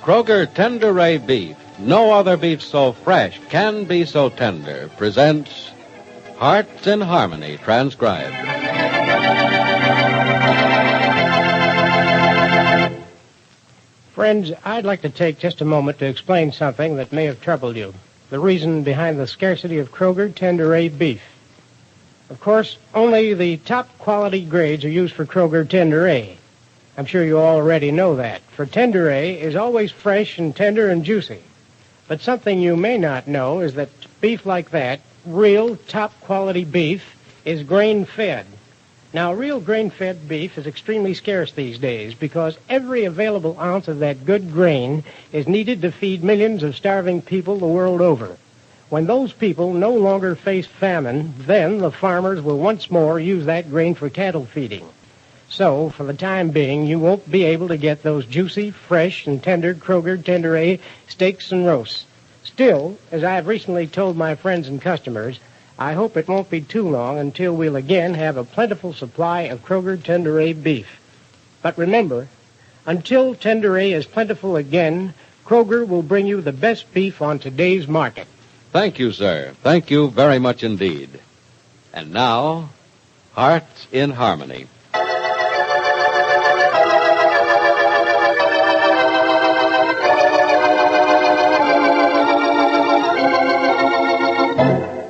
Kroger Tender Ray Beef, no other beef so fresh can be so tender, presents Hearts in Harmony, transcribed. Friends, I'd like to take just a moment to explain something that may have troubled you. The reason behind the scarcity of Kroger Tender Ray Beef. Of course, only the top quality grades are used for Kroger Tender Ray. I'm sure you already know that, for Tender Ray is always fresh and tender and juicy. But something you may not know is that beef like that, real top quality beef, is grain-fed. Now, real grain-fed beef is extremely scarce these days because every available ounce of that good grain is needed to feed millions of starving people the world over. When those people no longer face famine, then the farmers will once more use that grain for cattle feeding. So, for the time being, you won't be able to get those juicy, fresh, and tender Kroger Tender Ray steaks and roasts. Still, as I have recently told my friends and customers, I hope it won't be too long until we'll again have a plentiful supply of Kroger Tender Ray beef. But remember, until Tender Ray is plentiful again, Kroger will bring you the best beef on today's market. Thank you, sir. Thank you very much indeed. And now, Hearts in Harmony.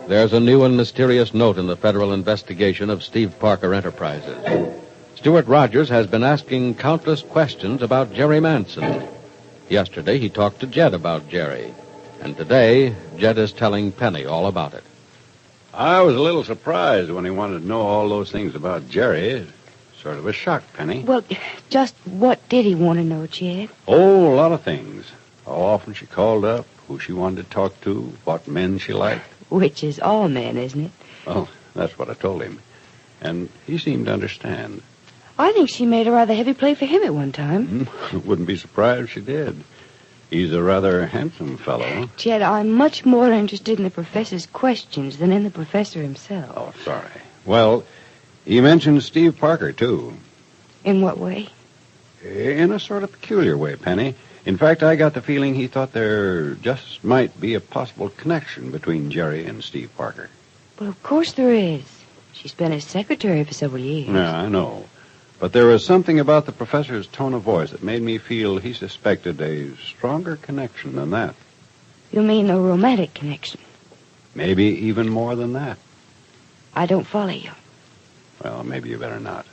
There's a new and mysterious note in the federal investigation of Steve Parker Enterprises. Stuart Rogers has been asking countless questions about Jerry Manson. Yesterday, he talked to Jed about Jerry. And today, Jed is telling Penny all about it. I was a little surprised when he wanted to know all those things about Jerry. Sort of a shock, Penny. Well, just what did he want to know, Jed? Oh, a lot of things. How often she called up, who she wanted to talk to, what men she liked. Which is all men, isn't it? Well, that's what I told him. And he seemed to understand. I think she made a rather heavy play for him at one time. Wouldn't be surprised if she did. He's a rather handsome fellow. Jed, I'm much more interested in the professor's questions than in the professor himself. Oh, sorry. Well, he mentioned Steve Parker, too. In what way? In a sort of peculiar way, Penny. In fact, I got the feeling he thought there just might be a possible connection between Jerry and Steve Parker. Well, of course there is. She's been his secretary for several years. Yeah, I know. But there was something about the professor's tone of voice that made me feel he suspected a stronger connection than that. You mean a romantic connection? Maybe even more than that. I don't follow you. Well, maybe you better not,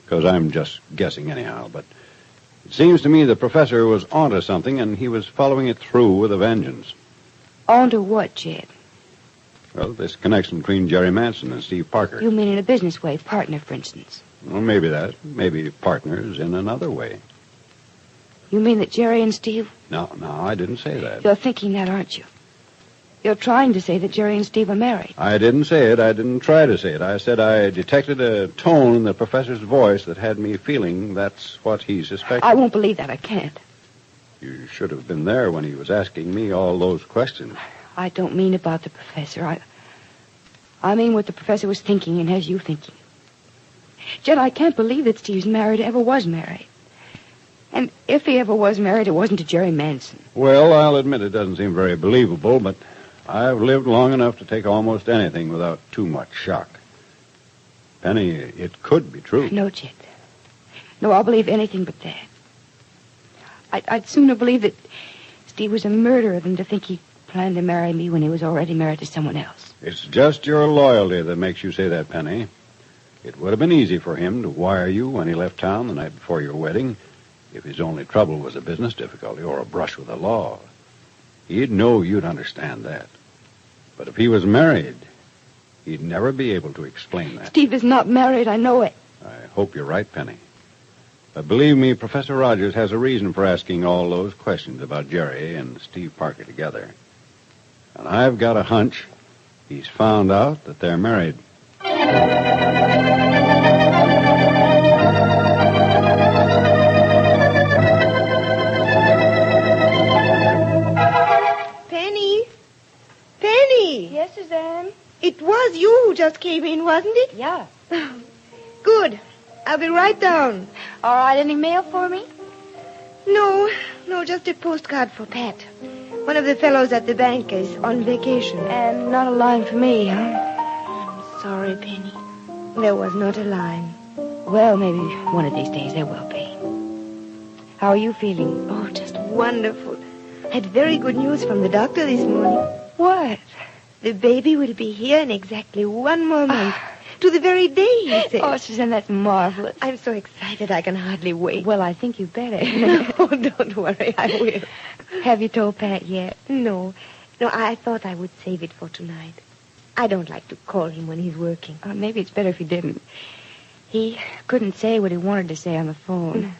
because I'm just guessing anyhow. But it seems to me the professor was onto something, and he was following it through with a vengeance. Onto what, Jed? Well, this connection between Jerry Manson and Steve Parker. You mean in a business way, partner, for instance? Well, maybe that. Maybe partners in another way. You mean that Jerry and Steve... No, I didn't say that. You're thinking that, aren't you? You're trying to say that Jerry and Steve are married. I didn't say it. I didn't try to say it. I said I detected a tone in the professor's voice that had me feeling that's what he suspected. I won't believe that. I can't. You should have been there when he was asking me all those questions. I don't mean about the professor. I mean what the professor was thinking and has you thinking. Jed, I can't believe that Steve's married, ever was married. And if he ever was married, it wasn't to Jerry Manson. Well, I'll admit it doesn't seem very believable, but I've lived long enough to take almost anything without too much shock. Penny, it could be true. No, Jed. No, I'll believe anything but that. I'd sooner believe that Steve was a murderer than to think he planned to marry me when he was already married to someone else. It's just your loyalty that makes you say that, Penny. It would have been easy for him to wire you when he left town the night before your wedding if his only trouble was a business difficulty or a brush with the law. He'd know you'd understand that. But if he was married, he'd never be able to explain that. Steve is not married, I know it. I hope you're right, Penny. But believe me, Professor Rogers has a reason for asking all those questions about Jerry and Steve Parker together. And I've got a hunch he's found out that they're married. Penny! Yes, Suzanne? It was you who just came in, wasn't it? Yeah. Good. I'll be right down. All right, any mail for me? No, No, just a postcard for Pat. One of the fellows at the bank is on vacation. And not a line for me, huh? I'm sorry, Penny. There was not a line. Well, maybe one of these days there will be. How are you feeling? Oh, just wonderful. I had very good news from the doctor this morning. What? The baby will be here in exactly 1 more month. To the very day, he said. Oh, Suzanne, that's marvelous. I'm so excited I can hardly wait. Well, I think you better. Oh, don't worry, I will. Have you told Pat yet? No, I thought I would save it for tonight. I don't like to call him when he's working. Maybe it's better if you didn't. He couldn't say what he wanted to say on the phone.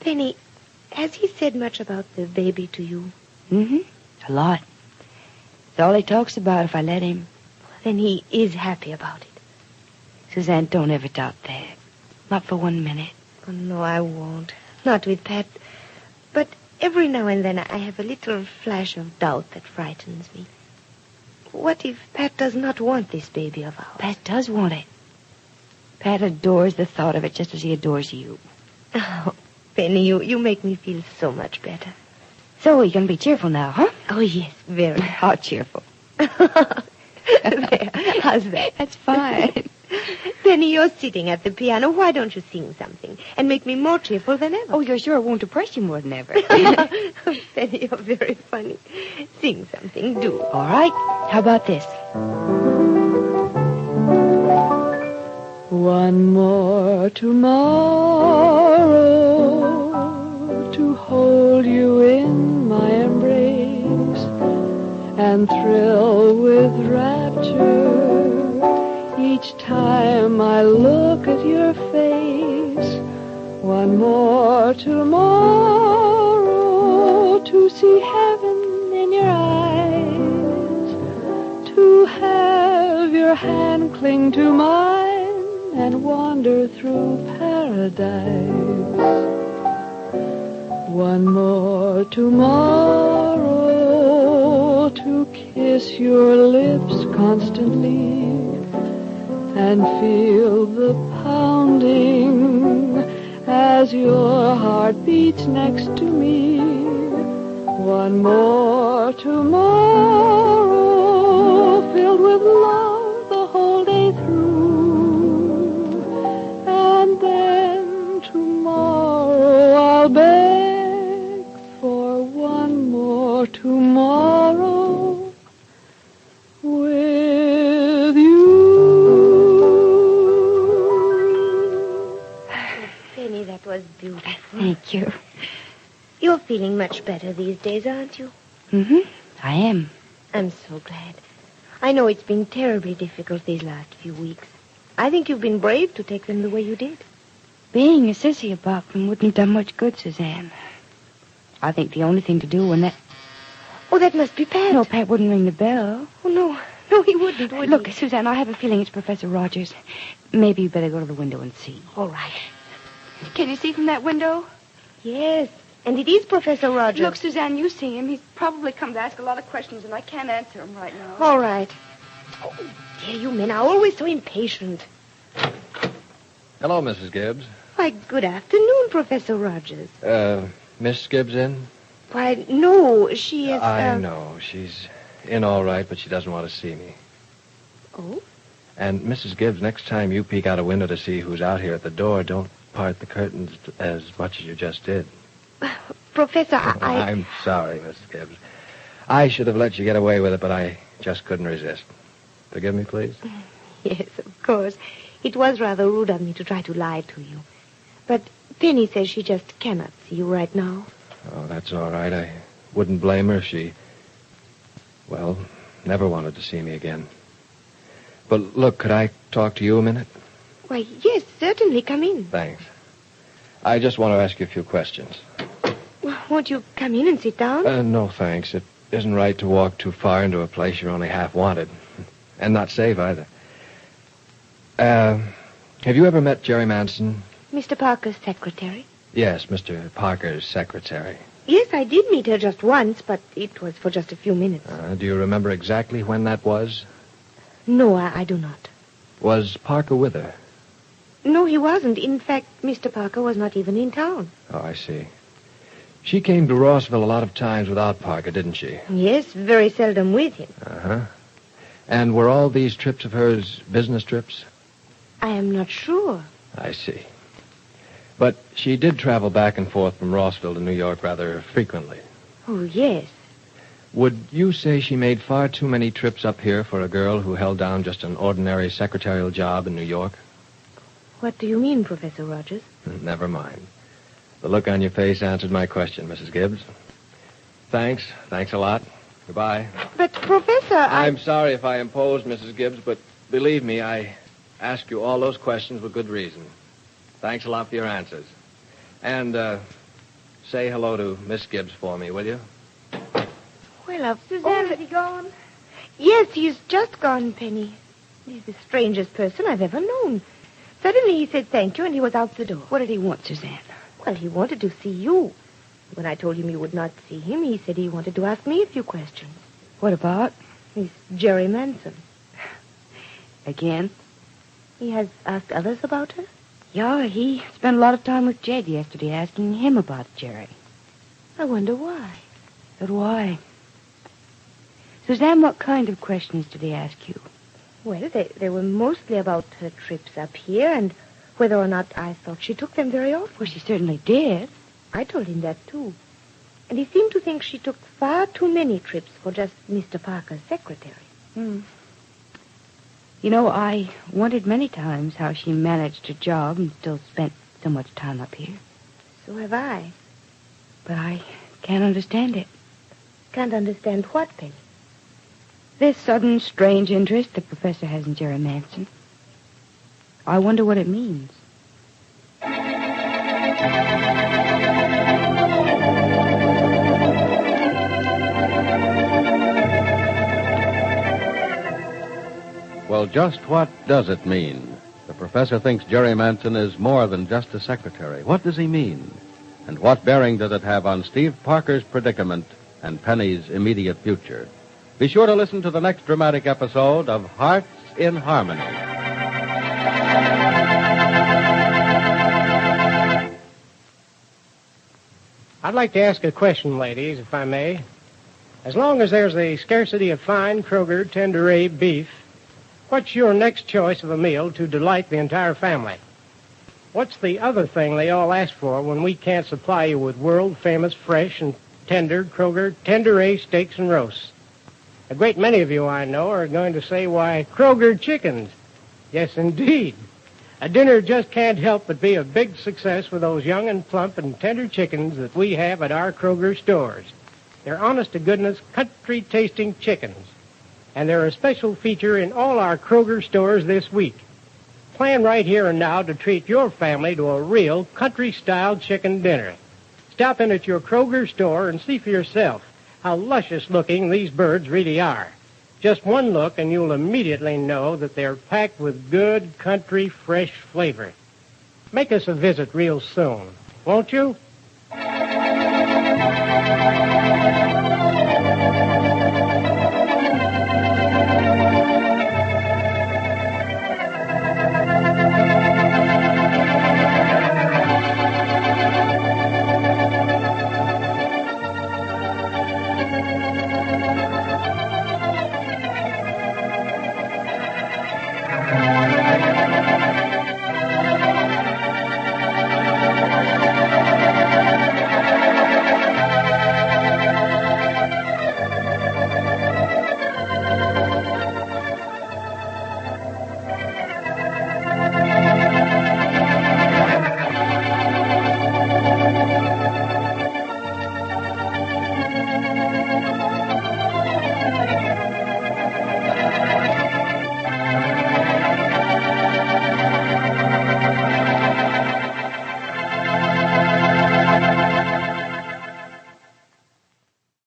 Penny, has he said much about the baby to you? Mm-hmm. A lot. It's all he talks about if I let him. Then he is happy about it. Suzanne, don't ever doubt that. Not for 1 minute. Oh, no, I won't. Not with Pat. But every now and then I have a little flash of doubt that frightens me. What if Pat does not want this baby of ours? Pat does want it. Pat adores the thought of it just as he adores you. Oh, Penny, you make me feel so much better. So you can be cheerful now, huh? Oh, yes, very. How cheerful. There, how's that? That's fine. Penny, you're sitting at the piano. Why don't you sing something and make me more cheerful than ever? Oh, you're sure it won't depress you more than ever. Penny, you're very funny. Sing something, do. All right. How about this? One more tomorrow to hold you in my embrace and thrill with rapture each time I look at your face. One more tomorrow to see heaven in your eyes, to have your hand cling to mine and wander through paradise. One more tomorrow to kiss your lips constantly and feel the pounding as your heart beats next to me. One more tomorrow filled with love the whole day through. And then tomorrow I'll beg for one more tomorrow with you. Penny, that was beautiful. Thank you. You're feeling much better these days, aren't you? Mm-hmm. I am. I'm so glad. I know it's been terribly difficult these last few weeks. I think you've been brave to take them the way you did. Being a sissy about them wouldn't have done much good, Suzanne. I think the only thing to do when that... Oh, that must be Pat. No, Pat wouldn't ring the bell. Oh, no. No, he wouldn't, would Look, he? Suzanne, I have a feeling it's Professor Rogers. Maybe you better go to the window and see. All right. Can you see from that window? Yes, and it is Professor Rogers. Look, Suzanne, you see him. He's probably come to ask a lot of questions, and I can't answer them right now. All right. Oh, dear, you men are always so impatient. Hello, Mrs. Gibbs. Why, good afternoon, Professor Rogers. Miss Gibbs in? Why, no, she is... I know. She's in all right, but she doesn't want to see me. Oh? And, Mrs. Gibbs, next time you peek out a window to see who's out here at the door, don't part the curtains as much as you just did. Professor, I... I'm sorry, Mrs. Gibbs. I should have let you get away with it, but I just couldn't resist. Forgive me, please? Yes, of course. It was rather rude of me to try to lie to you. But Penny says she just cannot see you right now. Oh, that's all right. I wouldn't blame her if she, well, never wanted to see me again. But look, could I talk to you a minute? Why, yes, certainly. Come in. Thanks. I just want to ask you a few questions. Won't you come in and sit down? No, thanks. It isn't right to walk too far into a place you're only half wanted. And not safe, either. Have you ever met Jerri Manson? Mr. Parker's secretary? Yes, Mr. Parker's secretary. Yes, I did meet her just once, but it was for just a few minutes. Do you remember exactly when that was? No, I do not. Was Parker with her? No, he wasn't. In fact, Mr. Parker was not even in town. Oh, I see. She came to Rossville a lot of times without Parker, didn't she? Yes, very seldom with him. Uh-huh. And were all these trips of hers business trips? I am not sure. I see. But she did travel back and forth from Rossville to New York rather frequently. Oh, yes. Would you say she made far too many trips up here for a girl who held down just an ordinary secretarial job in New York? What do you mean, Professor Rogers? Never mind. The look on your face answered my question, Mrs. Gibbs. Thanks. Thanks a lot. Goodbye. But, Professor, I'm sorry if I imposed, Mrs. Gibbs, but believe me, I asked you all those questions with good reason. Thanks a lot for your answers. And, say hello to Miss Gibbs for me, will you? Well, Suzanne, is he gone? Yes, he's just gone, Penny. He's the strangest person I've ever known. Suddenly he said thank you, and he was out the door. What did he want, Suzanne? Well, he wanted to see you. When I told him you would not see him, he said he wanted to ask me a few questions. What about? He's Jerri Manson. Again? He has asked others about her? Yeah, he spent a lot of time with Jed yesterday asking him about Jerri. I wonder why. But why? Suzanne, what kind of questions did he ask you? Well, they were mostly about her trips up here and whether or not I thought she took them very often. Well, she certainly did. I told him that, too. And he seemed to think she took far too many trips for just Mr. Parker's secretary. Hmm. You know, I wondered many times how she managed her job and still spent so much time up here. So have I. But I can't understand it. Can't understand what, Penny? This sudden, strange interest the professor has in Jerri Manson. I wonder what it means. Well, just what does it mean? The professor thinks Jerri Manson is more than just a secretary. What does he mean? And what bearing does it have on Steve Parker's predicament and Penny's immediate future? Be sure to listen to the next dramatic episode of Hearts in Harmony. I'd like to ask a question, ladies, if I may. As long as there's a scarcity of fine Kroger tender A beef, what's your next choice of a meal to delight the entire family? What's the other thing they all ask for when we can't supply you with world-famous fresh and tender Kroger tender A steaks and roasts? A great many of you I know are going to say, why, Kroger chickens. Yes, indeed. A dinner just can't help but be a big success with those young and plump and tender chickens that we have at our Kroger stores. They're honest-to-goodness, country-tasting chickens. And they're a special feature in all our Kroger stores this week. Plan right here and now to treat your family to a real country-style chicken dinner. Stop in at your Kroger store and see for yourself how luscious-looking these birds really are. Just one look and you'll immediately know that they're packed with good, country, fresh flavor. Make us a visit real soon, won't you?